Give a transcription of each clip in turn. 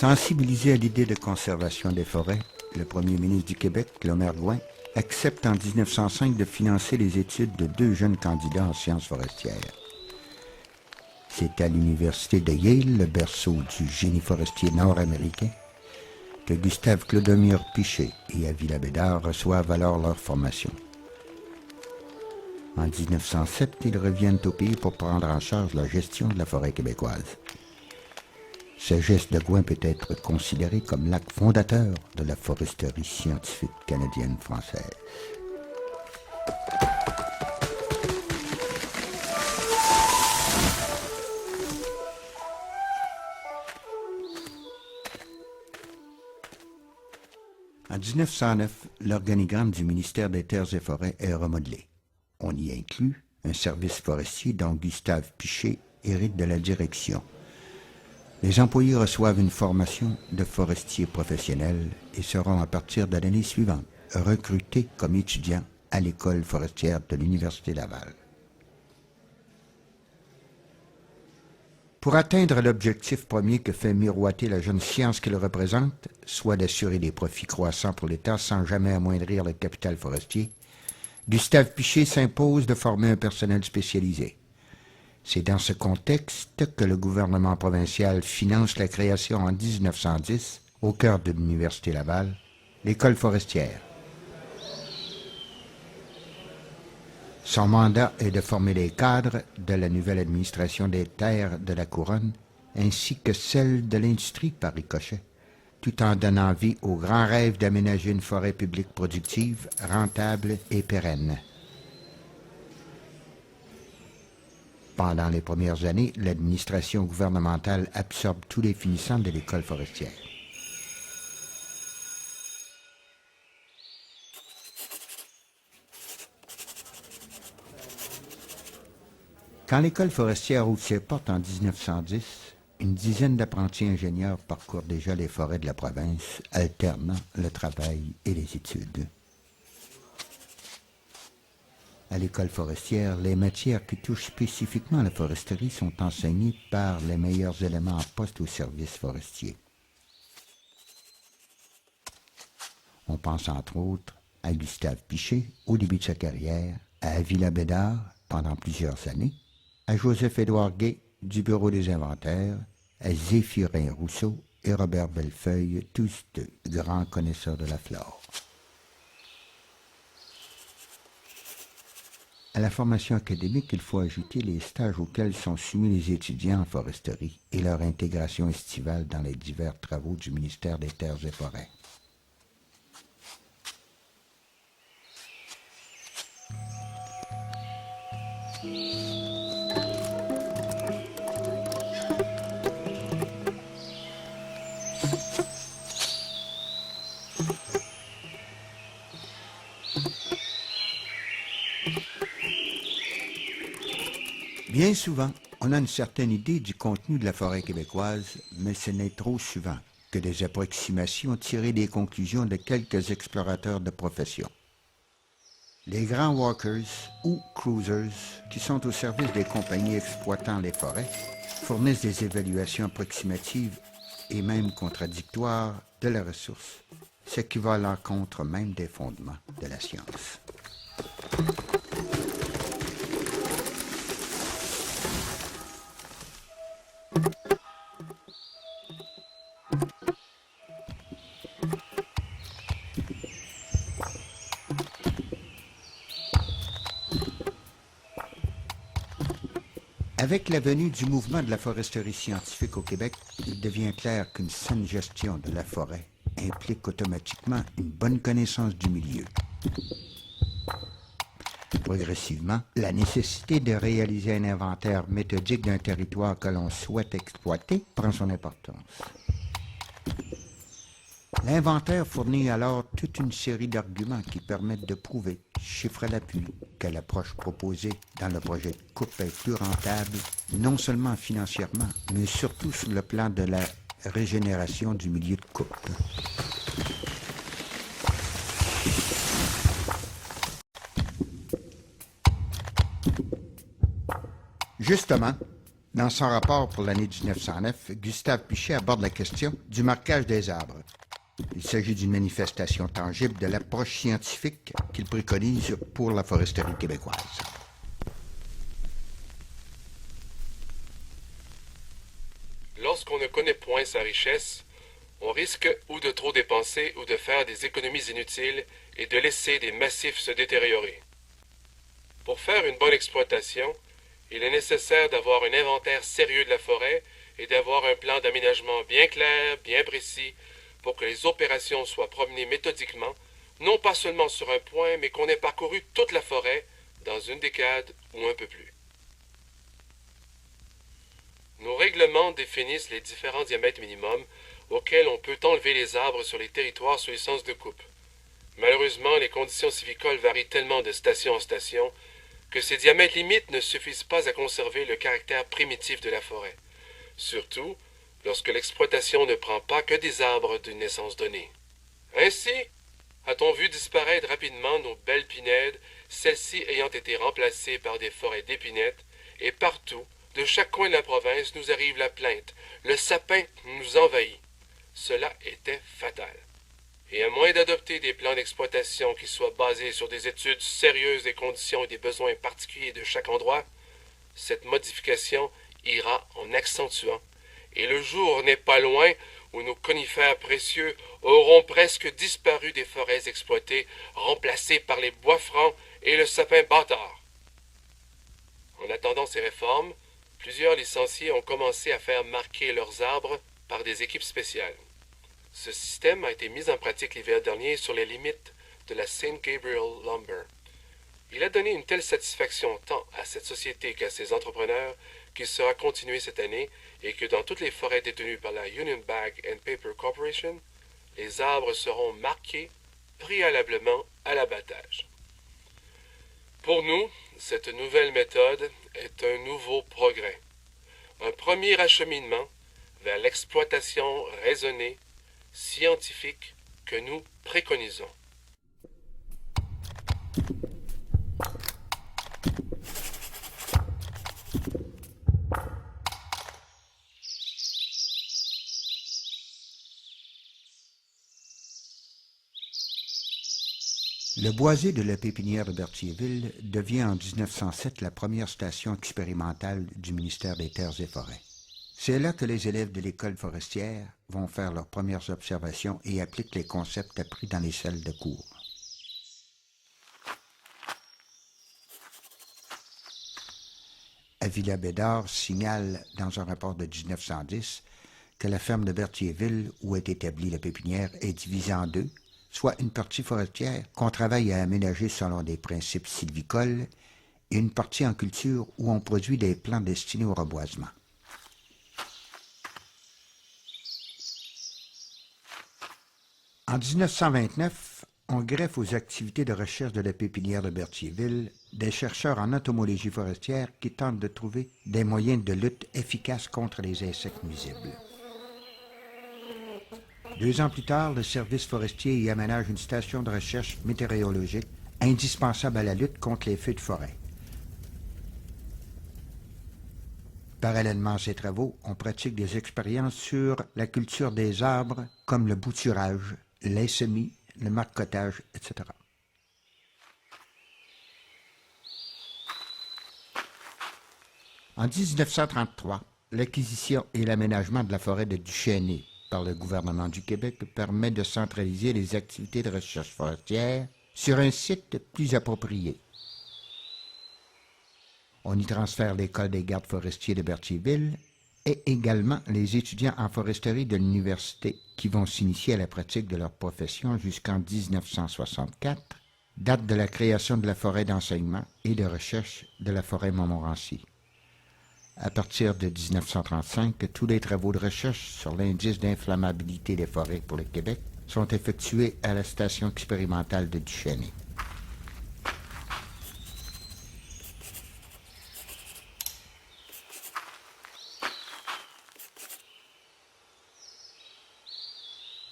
Sensibilisé à l'idée de conservation des forêts, le premier ministre du Québec, Claude Gouin, accepte en 1905 de financer les études de 2 jeunes candidats en sciences forestières. C'est à l'université de Yale, le berceau du génie forestier nord-américain, que Gustave Clodomir Piché et Avila Bédard reçoivent alors leur formation. En 1907, ils reviennent au pays pour prendre en charge la gestion de la forêt québécoise. Ce geste de Gouin peut être considéré comme l'acte fondateur de la foresterie scientifique canadienne-française. En 1909, l'organigramme du ministère des Terres et Forêts est remodelé. On y inclut un service forestier dont Gustave Piché hérite de la direction. Les employés reçoivent une formation de forestiers professionnels et seront à partir de l'année suivante recrutés comme étudiants à l'école forestière de l'Université Laval. Pour atteindre l'objectif premier que fait miroiter la jeune science qu'il représente, soit d'assurer des profits croissants pour l'État sans jamais amoindrir le capital forestier, Gustave Piché s'impose de former un personnel spécialisé. C'est dans ce contexte que le gouvernement provincial finance la création en 1910, au cœur de l'Université Laval, l'école forestière. Son mandat est de former les cadres de la nouvelle administration des terres de la Couronne, ainsi que celle de l'industrie par ricochet, tout en donnant vie au grand rêve d'aménager une forêt publique productive, rentable et pérenne. Pendant les premières années, l'administration gouvernementale absorbe tous les finissants de l'école forestière. Quand l'école forestière ouvre ses portes en 1910, une dizaine d'apprentis ingénieurs parcourent déjà les forêts de la province, alternant le travail et les études. À l'école forestière, les matières qui touchent spécifiquement la foresterie sont enseignées par les meilleurs éléments en poste au service forestier. On pense entre autres à Gustave Piché au début de sa carrière, à Avila Bédard pendant plusieurs années, à Joseph-Édouard Gay du Bureau des inventaires, à Zéphirin Rousseau et Robert Bellefeuille, tous deux grands connaisseurs de la flore. À la formation académique, il faut ajouter les stages auxquels sont soumis les étudiants en foresterie et leur intégration estivale dans les divers travaux du ministère des Terres et Forêts. Bien souvent, on a une certaine idée du contenu de la forêt québécoise, mais ce n'est trop souvent que des approximations tirées des conclusions de quelques explorateurs de profession. Les grands walkers ou cruisers, qui sont au service des compagnies exploitant les forêts, fournissent des évaluations approximatives et même contradictoires de la ressource, ce qui va à l'encontre même des fondements de la science. Avec la venue du mouvement de la foresterie scientifique au Québec, il devient clair qu'une saine gestion de la forêt implique automatiquement une bonne connaissance du milieu. Progressivement, la nécessité de réaliser un inventaire méthodique d'un territoire que l'on souhaite exploiter prend son importance. L'inventaire fournit alors toute une série d'arguments qui permettent de prouver, chiffre à l'appui, que l'approche proposée dans le projet de coupe est plus rentable, non seulement financièrement, mais surtout sur le plan de la régénération du milieu de coupe. Justement, Dans son rapport pour l'année 1909, Gustave Pichet aborde la question du marquage des arbres. Il s'agit d'une manifestation tangible de l'approche scientifique qu'il préconise pour la foresterie québécoise. Lorsqu'on ne connaît point sa richesse, on risque ou de trop dépenser ou de faire des économies inutiles et de laisser des massifs se détériorer. Pour faire une bonne exploitation, il est nécessaire d'avoir un inventaire sérieux de la forêt et d'avoir un plan d'aménagement bien clair, bien précis, pour que les opérations soient promenées méthodiquement, non pas seulement sur un point, mais qu'on ait parcouru toute la forêt dans une décade ou un peu plus. Nos règlements définissent les différents diamètres minimums auxquels on peut enlever les arbres sur les territoires sous licence de coupe. Malheureusement, les conditions civicoles varient tellement de station en station que ces diamètres limites ne suffisent pas à conserver le caractère primitif de la forêt, surtout lorsque l'exploitation ne prend pas que des arbres d'une naissance donnée. Ainsi, a-t-on vu disparaître rapidement nos belles pinèdes, celles-ci ayant été remplacées par des forêts d'épinettes, et partout, de chaque coin de la province, nous arrive la plainte. Le sapin nous envahit. Cela était fatal. Et à moins d'adopter des plans d'exploitation qui soient basés sur des études sérieuses des conditions et des besoins particuliers de chaque endroit, cette modification ira en accentuant. Et le jour n'est pas loin où nos conifères précieux auront presque disparu des forêts exploitées, remplacés par les bois francs et le sapin bâtard. En attendant ces réformes, plusieurs licenciés ont commencé à faire marquer leurs arbres par des équipes spéciales. Ce système a été mis en pratique l'hiver dernier sur les limites de la St. Gabriel Lumber. Il a donné une telle satisfaction tant à cette société qu'à ses entrepreneurs qu'il sera continué cette année et que dans toutes les forêts détenues par la Union Bag and Paper Corporation, les arbres seront marqués préalablement à l'abattage. Pour nous, cette nouvelle méthode est un nouveau progrès, un premier acheminement vers l'exploitation raisonnée, scientifique que nous préconisons. Le boisé de la pépinière de Berthierville devient en 1907 la première station expérimentale du ministère des Terres et Forêts. C'est là que les élèves de l'école forestière vont faire leurs premières observations et appliquent les concepts appris dans les salles de cours. Avila Bédard signale dans un rapport de 1910 que la ferme de Berthierville, où est établie la pépinière, est divisée en deux, soit une partie forestière qu'on travaille à aménager selon des principes sylvicoles et une partie en culture où on produit des plants destinés au reboisement. En 1929, on greffe aux activités de recherche de la pépinière de Berthierville des chercheurs en entomologie forestière qui tentent de trouver des moyens de lutte efficaces contre les insectes nuisibles. 2 ans plus tard, le service forestier y aménage une station de recherche météorologique indispensable à la lutte contre les feux de forêt. Parallèlement à ces travaux, on pratique des expériences sur la culture des arbres comme le bouturage, les semis, le marcotage, etc. En 1933, l'acquisition et l'aménagement de la forêt de Duchesnay par le gouvernement du Québec permet de centraliser les activités de recherche forestière sur un site plus approprié. On y transfère l'école des gardes forestiers de Berthierville et également les étudiants en foresterie de l'université qui vont s'initier à la pratique de leur profession jusqu'en 1964, date de la création de la forêt d'enseignement et de recherche de la forêt Montmorency. À partir de 1935, tous les travaux de recherche sur l'indice d'inflammabilité des forêts pour le Québec sont effectués à la station expérimentale de Duchesnay.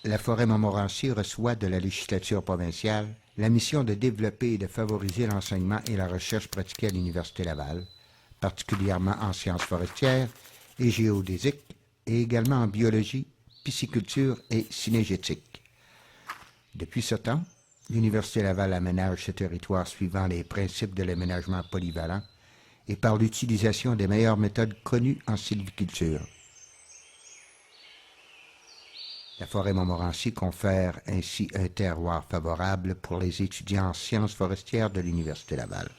La forêt Montmorency reçoit de la législature provinciale la mission de développer et de favoriser l'enseignement et la recherche pratiquée à l'Université Laval particulièrement en sciences forestières et géodésiques, et également en biologie, pisciculture et cinégétique. Depuis ce temps, l'Université Laval aménage ce territoire suivant les principes de l'aménagement polyvalent et par l'utilisation des meilleures méthodes connues en sylviculture. La forêt Montmorency confère ainsi un terroir favorable pour les étudiants en sciences forestières de l'Université Laval.